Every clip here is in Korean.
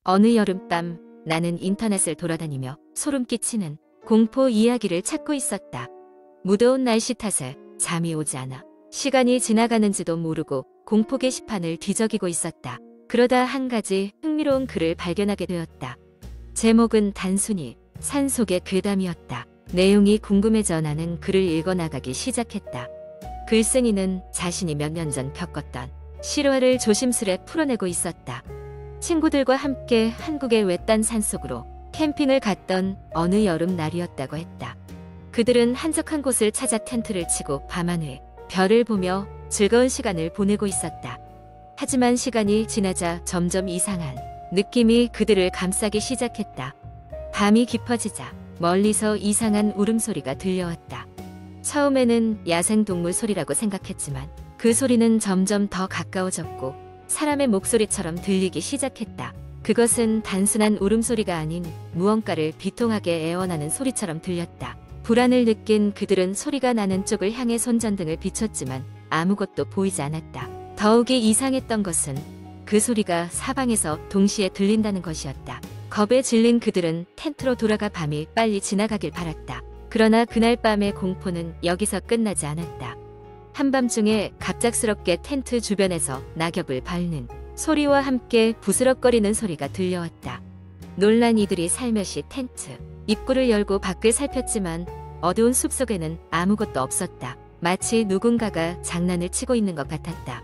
어느 여름밤 나는 인터넷을 돌아다니며 소름 끼치는 공포 이야기를 찾고 있었다. 무더운 날씨 탓에 잠이 오지 않아 시간이 지나가는지도 모르고 공포 게시판을 뒤적이고 있었다. 그러다 한 가지 흥미로운 글을 발견하게 되었다. 제목은 단순히 산속의 괴담이었다. 내용이 궁금해져 나는 글을 읽어나가기 시작했다. 글쓴이는 자신이 몇 년 전 겪었던 실화를 조심스레 풀어내고 있었다. 친구들과 함께 한국의 외딴 산속으로 캠핑을 갔던 어느 여름날이었다고 했다. 그들은 한적한 곳을 찾아 텐트를 치고 밤하늘, 별을 보며 즐거운 시간을 보내고 있었다. 하지만 시간이 지나자 점점 이상한 느낌이 그들을 감싸기 시작했다. 밤이 깊어지자 멀리서 이상한 울음소리가 들려왔다. 처음에는 야생동물 소리라고 생각했지만 그 소리는 점점 더 가까워졌고 사람의 목소리처럼 들리기 시작했다. 그것은 단순한 울음소리가 아닌 무언가를 비통하게 애원하는 소리처럼 들렸다. 불안을 느낀 그들은 소리가 나는 쪽을 향해 손전등을 비췄지만 아무것도 보이지 않았다. 더욱이 이상했던 것은 그 소리가 사방에서 동시에 들린다는 것이었다. 겁에 질린 그들은 텐트로 돌아가 밤이 빨리 지나가길 바랐다. 그러나 그날 밤의 공포는 여기서 끝나지 않았다. 한밤중에 갑작스럽게 텐트 주변에서 낙엽을 밟는 소리와 함께 부스럭거리는 소리가 들려왔다. 놀란 이들이 살며시 텐트 입구를 열고 밖을 살폈지만 어두운 숲속에는 아무것도 없었다. 마치 누군가가 장난을 치고 있는 것 같았다.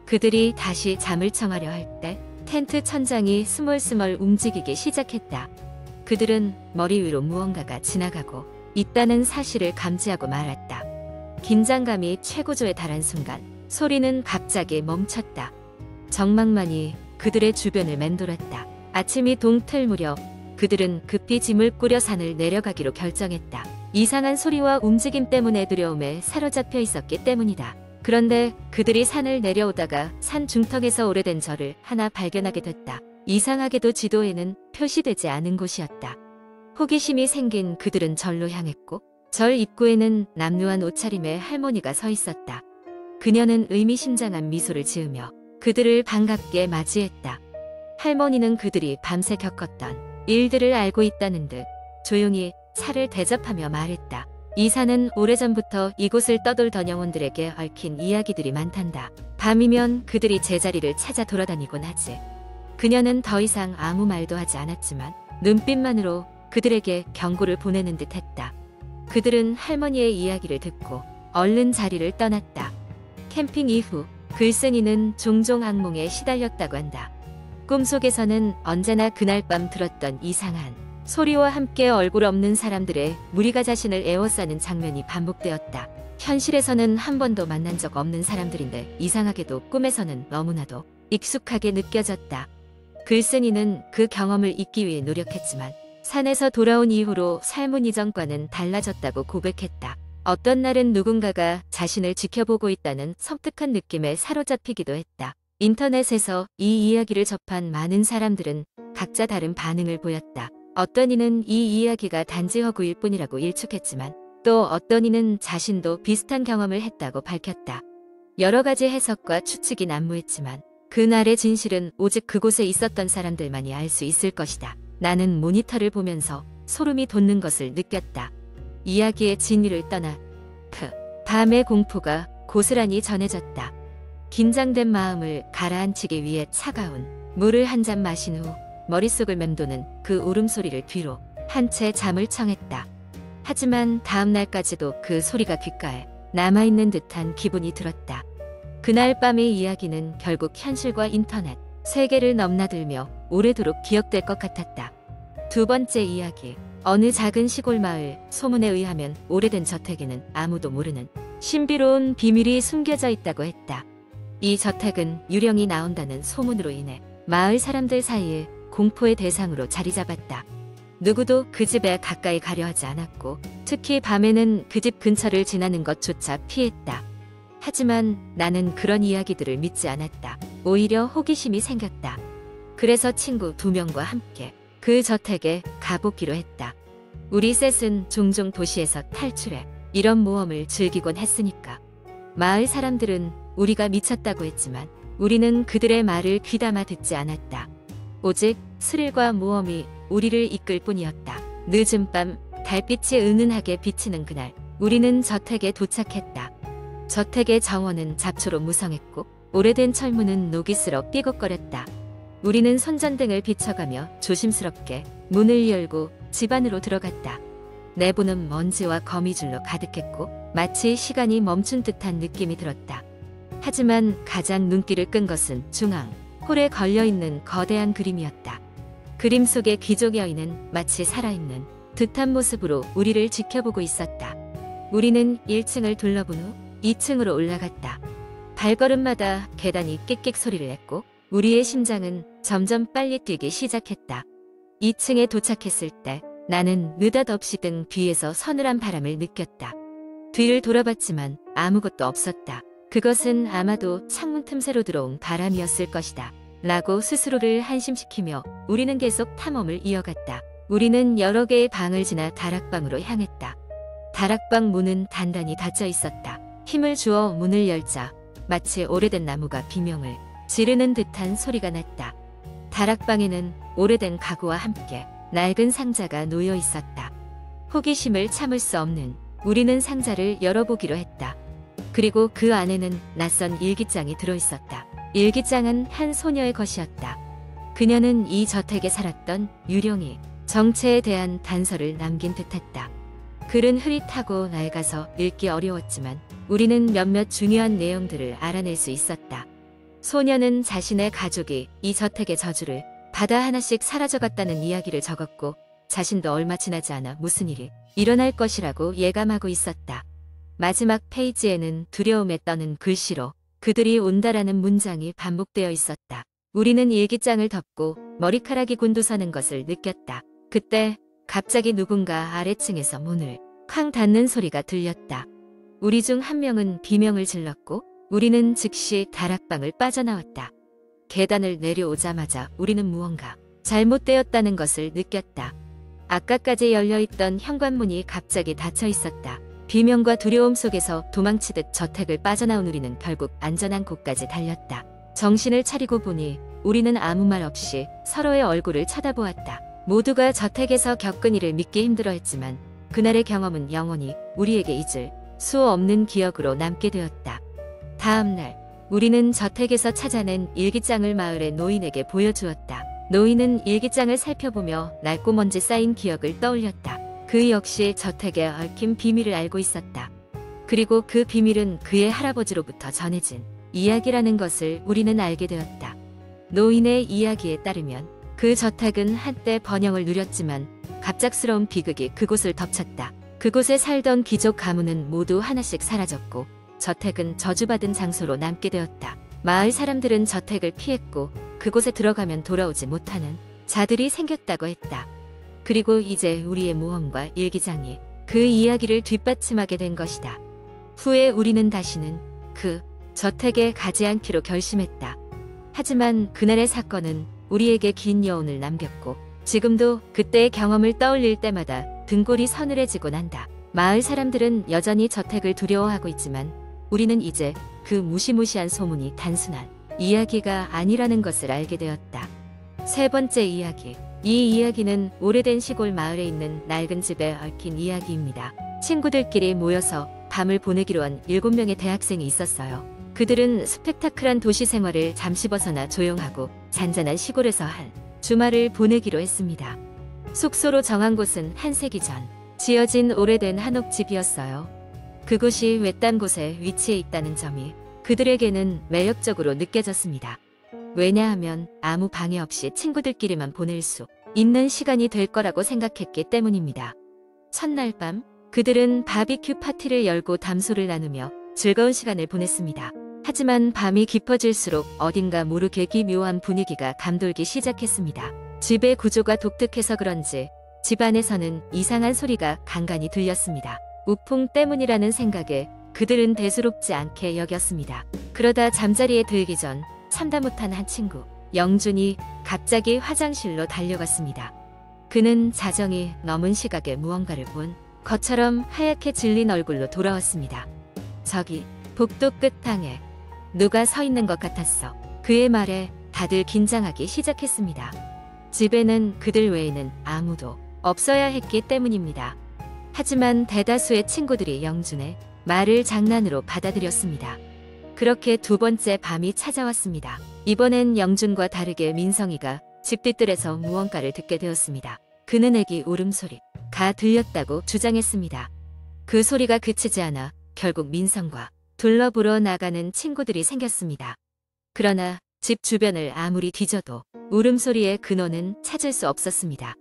그들이 다시 잠을 청하려 할 때 텐트 천장이 스멀스멀 움직이기 시작했다. 그들은 머리 위로 무언가가 지나가고 있다는 사실을 감지하고 말았다. 긴장감이 최고조에 달한 순간 소리는 갑자기 멈췄다. 정막만이 그들의 주변을 맴돌았다. 아침이 동틀 무렵 그들은 급히 짐을 꾸려 산을 내려가기로 결정했다. 이상한 소리와 움직임 때문에 두려움에 사로잡혀 있었기 때문이다. 그런데 그들이 산을 내려오다가 산 중턱에서 오래된 절을 하나 발견하게 됐다. 이상하게도 지도에는 표시되지 않은 곳이었다. 호기심이 생긴 그들은 절로 향했고 절 입구에는 남루한 옷차림의 할머니가 서 있었다. 그녀는 의미심장한 미소를 지으며 그들을 반갑게 맞이했다. 할머니는 그들이 밤새 겪었던 일들을 알고 있다는 듯 조용히 차를 대접하며 말했다. 이 산은 오래전부터 이곳을 떠돌던 영혼들에게 얽힌 이야기들이 많단다. 밤이면 그들이 제자리를 찾아 돌아다니곤 하지. 그녀는 더 이상 아무 말도 하지 않았지만 눈빛만으로 그들에게 경고를 보내는 듯 했다. 그들은 할머니의 이야기를 듣고 얼른 자리를 떠났다. 캠핑 이후 글쓴이는 종종 악몽에 시달렸다고 한다. 꿈속에서는 언제나 그날 밤 들었던 이상한 소리와 함께 얼굴 없는 사람들의 무리가 자신을 에워싸는 장면이 반복되었다. 현실에서는 한 번도 만난 적 없는 사람들인데 이상하게도 꿈에서는 너무나도 익숙하게 느껴졌다. 글쓴이는 그 경험을 잊기 위해 노력했지만 산에서 돌아온 이후로 삶은 이전과는 달라졌다고 고백했다. 어떤 날은 누군가가 자신을 지켜보고 있다는 섬뜩한 느낌에 사로잡히기도 했다. 인터넷에서 이 이야기를 접한 많은 사람들은 각자 다른 반응을 보였다. 어떤 이는 이 이야기가 단지 허구일 뿐이라고 일축했지만 또 어떤 이는 자신도 비슷한 경험을 했다고 밝혔다. 여러 가지 해석과 추측이 난무했지만 그날의 진실은 오직 그곳에 있었던 사람들만이 알 수 있을 것이다. 나는 모니터를 보면서 소름이 돋는 것을 느꼈다. 이야기의 진위를 떠나 밤의 공포가 고스란히 전해졌다. 긴장된 마음을 가라앉히기 위해 차가운 물을 한 잔 마신 후 머릿속을 맴도는 그 울음소리를 뒤로 한 채 잠을 청했다. 하지만 다음 날까지도 그 소리가 귓가에 남아있는 듯한 기분이 들었다. 그날 밤의 이야기는 결국 현실과 인터넷 세계를 넘나들며 오래도록 기억될 것 같았다. 두 번째 이야기. 어느 작은 시골 마을. 소문에 의하면 오래된 저택에는 아무도 모르는 신비로운 비밀이 숨겨져 있다고 했다. 이 저택은 유령이 나온다는 소문으로 인해 마을 사람들 사이에 공포의 대상으로 자리 잡았다. 누구도 그 집에 가까이 가려 하지 않았고 특히 밤에는 그 집 근처를 지나는 것조차 피했다. 하지만 나는 그런 이야기들을 믿지 않았다. 오히려 호기심이 생겼다. 그래서 친구 2명과 함께 그 저택에 가보기로 했다. 우리 셋은 종종 도시에서 탈출해 이런 모험을 즐기곤 했으니까. 마을 사람들은 우리가 미쳤다고 했지만 우리는 그들의 말을 귀담아 듣지 않았다. 오직 스릴과 모험이 우리를 이끌 뿐이었다. 늦은 밤 달빛이 은은하게 비치는 그날, 우리는 저택에 도착했다. 저택의 정원은 잡초로 무성했고 오래된 철문은 녹이 슬어 삐걱거렸다. 우리는 손전등을 비춰가며 조심스럽게 문을 열고 집 안으로 들어갔다. 내부는 먼지와 거미줄로 가득했고 마치 시간이 멈춘 듯한 느낌이 들었다. 하지만 가장 눈길을 끈 것은 중앙 홀에 걸려있는 거대한 그림이었다. 그림 속의 귀족 여인은 마치 살아있는 듯한 모습으로 우리를 지켜보고 있었다. 우리는 1층을 둘러본 후 2층으로 올라갔다. 발걸음마다 계단이 끽끽 소리를 냈고 우리의 심장은 점점 빨리 뛰기 시작했다. 2층에 도착했을 때 나는 느닷없이 등 뒤에서 서늘한 바람을 느꼈다. 뒤를 돌아봤지만 아무것도 없었다. 그것은 아마도 창문 틈새로 들어온 바람이었을 것이다. 라고 스스로를 한심시키며 우리는 계속 탐험을 이어갔다. 우리는 여러 개의 방을 지나 다락방으로 향했다. 다락방 문은 단단히 닫혀 있었다. 힘을 주어 문을 열자 마치 오래된 나무가 비명을 지르는 듯한 소리가 났다. 다락방에는 오래된 가구와 함께 낡은 상자가 놓여 있었다. 호기심을 참을 수 없는 우리는 상자를 열어보기로 했다. 그리고 그 안에는 낯선 일기장이 들어있었다. 일기장은 한 소녀의 것이었다. 그녀는 이 저택에 살았던 유령이 정체에 대한 단서를 남긴 듯했다. 글은 흐릿하고 낡아서 읽기 어려웠지만 우리는 몇몇 중요한 내용들을 알아낼 수 있었다. 소녀는 자신의 가족이 이 저택의 저주를 받아 하나씩 사라져갔다는 이야기를 적었고 자신도 얼마 지나지 않아 무슨 일이 일어날 것이라고 예감하고 있었다. 마지막 페이지에는 두려움에 떠는 글씨로 그들이 온다라는 문장이 반복되어 있었다. 우리는 일기장을 덮고 머리카락이 곤두서는 것을 느꼈다. 그때 갑자기 누군가 아래층에서 문을 쾅 닫는 소리가 들렸다. 우리 중 한 명은 비명을 질렀고 우리는 즉시 다락방을 빠져나왔다. 계단을 내려오자마자 우리는 무언가 잘못되었다는 것을 느꼈다. 아까까지 열려있던 현관문이 갑자기 닫혀 있었다. 비명과 두려움 속에서 도망치듯 저택을 빠져나온 우리는 결국 안전한 곳까지 달렸다. 정신을 차리고 보니 우리는 아무 말 없이 서로의 얼굴을 쳐다보았다. 모두가 저택에서 겪은 일을 믿기 힘들어했지만 그날의 경험은 영원히 우리에게 잊을 수 없는 기억으로 남게 되었다. 다음 날 우리는 저택에서 찾아낸 일기장을 마을의 노인에게 보여주었다. 노인은 일기장을 살펴보며 낡고 먼지 쌓인 기억을 떠올렸다. 그 역시 저택에 얽힌 비밀을 알고 있었다. 그리고 그 비밀은 그의 할아버지로부터 전해진 이야기라는 것을 우리는 알게 되었다. 노인의 이야기에 따르면 그 저택은 한때 번영을 누렸지만 갑작스러운 비극이 그곳을 덮쳤다. 그곳에 살던 귀족 가문은 모두 하나씩 사라졌고 저택은 저주받은 장소로 남게 되었다. 마을 사람들은 저택을 피했고 그곳에 들어가면 돌아오지 못하는 자들이 생겼다고 했다. 그리고 이제 우리의 모험과 일기장이 그 이야기를 뒷받침하게 된 것이다. 후에 우리는 다시는 그 저택에 가지 않기로 결심했다. 하지만 그날의 사건은 우리에게 긴 여운을 남겼고 지금도 그때의 경험을 떠올릴 때마다 등골이 서늘해지곤 한다. 마을 사람들은 여전히 저택을 두려워하고 있지만 우리는 이제 그 무시무시한 소문이 단순한 이야기가 아니라는 것을 알게 되었다. 세 번째 이야기. 이 이야기는 오래된 시골 마을에 있는 낡은 집에 얽힌 이야기입니다. 친구들끼리 모여서 밤을 보내기로 한 7명의 대학생이 있었어요. 그들은 스펙타클한 도시 생활을 잠시 벗어나 조용하고 잔잔한 시골에서 한 주말을 보내기로 했습니다. 숙소로 정한 곳은 한 세기 전 지어진 오래된 한옥집이었어요. 그곳이 외딴 곳에 위치해 있다는 점이 그들에게는 매력적으로 느껴졌습니다. 왜냐하면 아무 방해 없이 친구들끼리만 보낼 수 있는 시간이 될 거라고 생각했기 때문입니다. 첫날 밤 그들은 바비큐 파티를 열고 담소를 나누며 즐거운 시간을 보냈습니다. 하지만 밤이 깊어질수록 어딘가 모르게 기묘한 분위기가 감돌기 시작했습니다. 집의 구조가 독특해서 그런지 집 안에서는 이상한 소리가 간간이 들렸습니다. 우풍 때문이라는 생각에 그들은 대수롭지 않게 여겼습니다. 그러다 잠자리에 들기 전 참다 못한 한 친구 영준이 갑자기 화장실로 달려갔습니다. 그는 자정이 넘은 시각에 무언가를 본 것처럼 하얗게 질린 얼굴로 돌아왔습니다. 저기 복도 끝방에 누가 서 있는 것 같았어. 그의 말에 다들 긴장하기 시작했습니다. 집에는 그들 외에는 아무도 없어야 했기 때문입니다. 하지만 대다수의 친구들이 영준의 말을 장난으로 받아들였습니다. 그렇게 두 번째 밤이 찾아왔습니다. 이번엔 영준과 다르게 민성이가 집 뒤뜰에서 무언가를 듣게 되었습니다. 그는 애기 울음소리가 들렸다고 주장했습니다. 그 소리가 그치지 않아 결국 민성과 둘러보러 나가는 친구들이 생겼습니다. 그러나 집 주변을 아무리 뒤져도 울음소리의 근원은 찾을 수 없었습니다.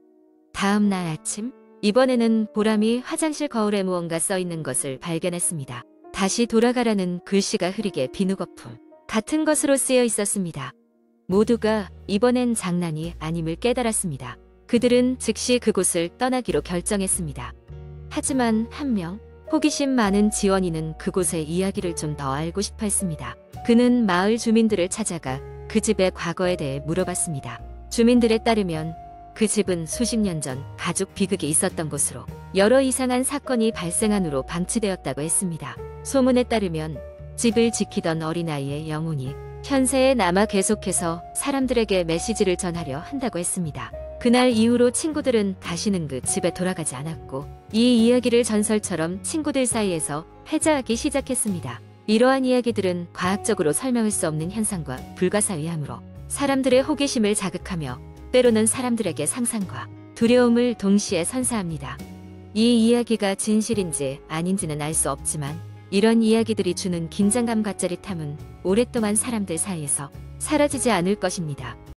다음 날 아침, 이번에는 보람이 화장실 거울에 무언가 써있는 것을 발견했습니다. 다시 돌아가라는 글씨가 흐리게 비누거품 같은 것으로 쓰여 있었습니다. 모두가 이번엔 장난이 아님을 깨달았습니다. 그들은 즉시 그곳을 떠나기로 결정했습니다. 하지만 한 명, 호기심 많은 지원이는 그곳의 이야기를 좀 더 알고 싶어 했습니다. 그는 마을 주민들을 찾아가 그 집의 과거에 대해 물어봤습니다. 주민들에 따르면 그 집은 수십 년 전 가족 비극이 있었던 곳으로 여러 이상한 사건이 발생한 후로 방치되었다고 했습니다. 소문에 따르면 집을 지키던 어린아이의 영혼이 현세에 남아 계속해서 사람들에게 메시지를 전하려 한다고 했습니다. 그날 이후로 친구들은 다시는 그 집에 돌아가지 않았고 이 이야기를 전설처럼 친구들 사이에서 회자하기 시작했습니다. 이러한 이야기들은 과학적으로 설명할 수 없는 현상과 불가사의하므로 사람들의 호기심을 자극하며 때로는 사람들에게 상상과 두려움을 동시에 선사합니다. 이 이야기가 진실인지 아닌지는 알 수 없지만 이런 이야기들이 주는 긴장감과 짜릿함은 오랫동안 사람들 사이에서 사라지지 않을 것입니다.